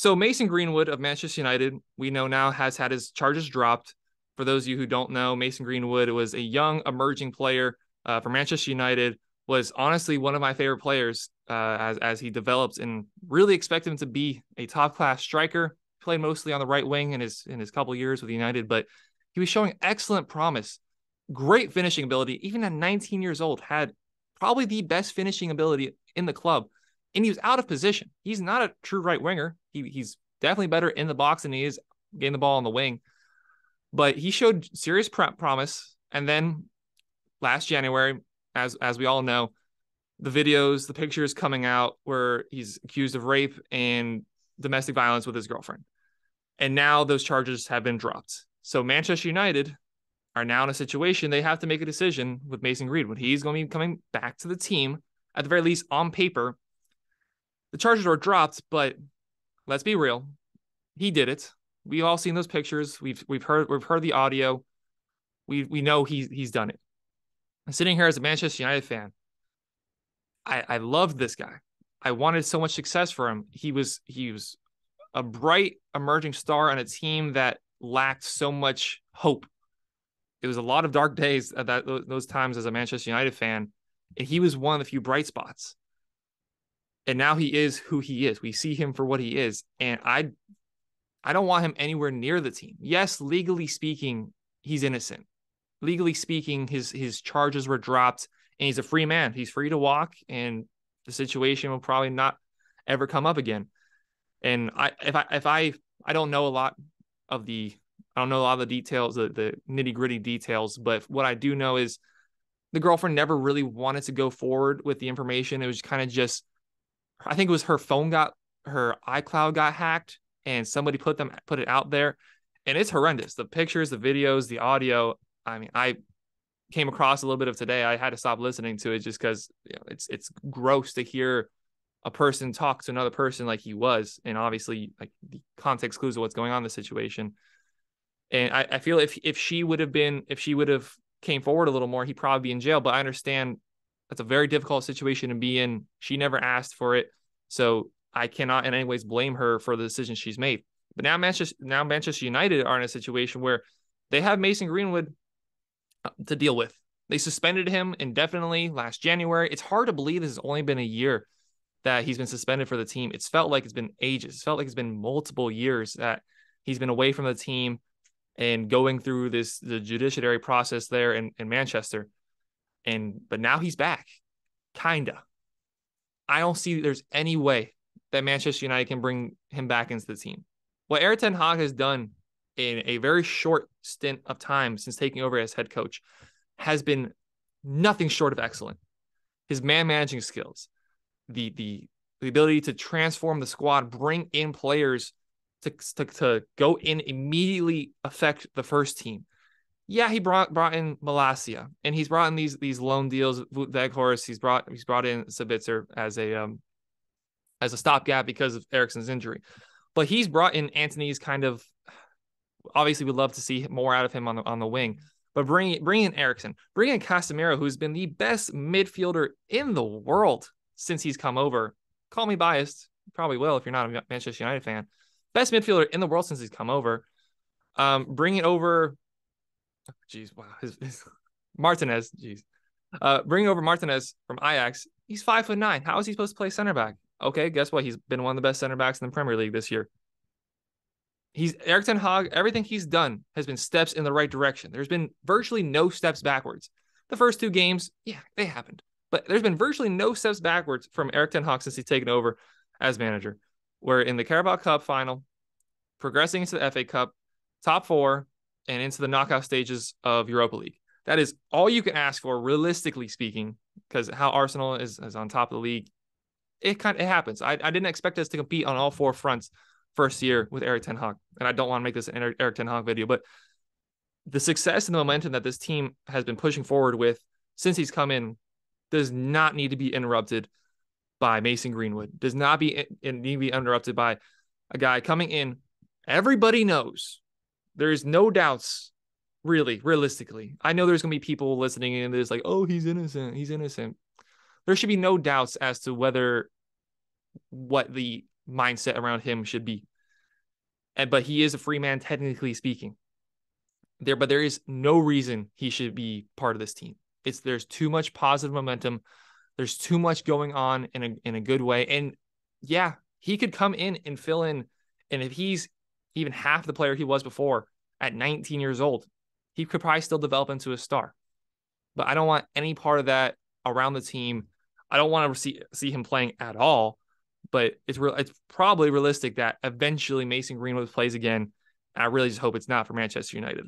So Mason Greenwood of Manchester United, we know now, has had his charges dropped. For those of you who don't know, Mason Greenwood was a young emerging player for Manchester United, was honestly one of my favorite players as he developed, and really expect him to be a top class striker. Played mostly on the right wing in his couple years with United, but he was showing excellent promise, great finishing ability. Even at 19 years old, had probably the best finishing ability in the club, and he was out of position. He's not a true right winger. He's definitely better in the box than he is getting the ball on the wing. But he showed serious promise, and then last January, as we all know, the videos, the pictures coming out where he's accused of rape and domestic violence with his girlfriend. And now those charges have been dropped. So Manchester United are now in a situation they have to make a decision with Mason Greenwood. He's going to be coming back to the team, at the very least on paper. The charges were dropped, but let's be real. He did it. We've all seen those pictures. We've heard the audio. We know he's done it. I'm sitting here as a Manchester United fan. I loved this guy. I wanted so much success for him. He was a bright emerging star on a team that lacked so much hope. It was a lot of dark days at those times as a Manchester United fan, and he was one of the few bright spots. And now he is who he is. We see him for what he is, and I don't want him anywhere near the team. Yes, legally speaking, he's innocent. Legally speaking, his charges were dropped, and he's a free man. He's free to walk, and the situation will probably not ever come up again. And I don't know a lot of the details, the nitty-gritty details, but what I do know is the girlfriend never really wanted to go forward with the information. It was kind of just, I think it was her iCloud got hacked, and somebody put it out there, and it's horrendous. The pictures, the videos, the audio. I mean, I came across a little bit of today. I had to stop listening to it just because it's gross to hear a person talk to another person like he was, and obviously like the context clues of what's going on in the situation. And I feel if she would have came forward a little more, he'd probably be in jail. But I understand that's a very difficult situation to be in. She never asked for it, so I cannot in any ways blame her for the decision she's made. But now Manchester United are in a situation where they have Mason Greenwood to deal with. They suspended him indefinitely last January. It's hard to believe this has only been a year that he's been suspended for the team. It's felt like it's been ages. It's felt like it's been multiple years that he's been away from the team and going through the judiciary process there in Manchester. But now he's back. Kinda. I don't see there's any way that Manchester United can bring him back into the team. What Erik ten Hag has done in a very short stint of time since taking over as head coach has been nothing short of excellent. His man-managing skills, the ability to transform the squad, bring in players to go in immediately affect the first team. Yeah, he brought in Malacia, and he's brought in these loan deals. Weghorst, he's brought in Sabitzer as a stopgap because of Eriksen's injury, but he's brought in Antony's kind of. Obviously, we'd love to see more out of him on the wing, but bring in Eriksen, bring in Casemiro, who's been the best midfielder in the world since he's come over. Call me biased, probably will if you're not a Manchester United fan. Best midfielder in the world since he's come over. Bring it over. Jeez, wow, Martinez. Jeez, bring over Martinez from Ajax. He's 5'9". How is he supposed to play center back? Okay, guess what? He's been one of the best center backs in the Premier League this year. Erik ten Hag, everything he's done has been steps in the right direction. There's been virtually no steps backwards. The first two games, yeah, they happened. But there's been virtually no steps backwards from Erik ten Hag since he's taken over as manager. We're in the Carabao Cup final, progressing into the FA Cup, top four, and into the knockout stages of Europa League. That is all you can ask for, realistically speaking, because how Arsenal is on top of the league, it happens. I didn't expect us to compete on all four fronts first year with Erik ten Hag, and I don't want to make this an Erik ten Hag video, but the success and the momentum that this team has been pushing forward with since he's come in does not need to be interrupted by Mason Greenwood. Does not need to be interrupted by a guy coming in. Everybody knows. There's no doubts, really, realistically. I know there's going to be people listening in this like, oh, he's innocent. He's innocent. There should be no doubts as to what the mindset around him should be. but he is a free man, technically speaking. But there is no reason he should be part of this team. There's too much positive momentum. There's too much going on in a good way. And yeah, he could come in and fill in. And if he's even half the player he was before at 19 years old, he could probably still develop into a star. But I don't want any part of that around the team. I don't want to see him playing at all. But it's probably realistic that eventually Mason Greenwood plays again. And I really just hope it's not for Manchester United.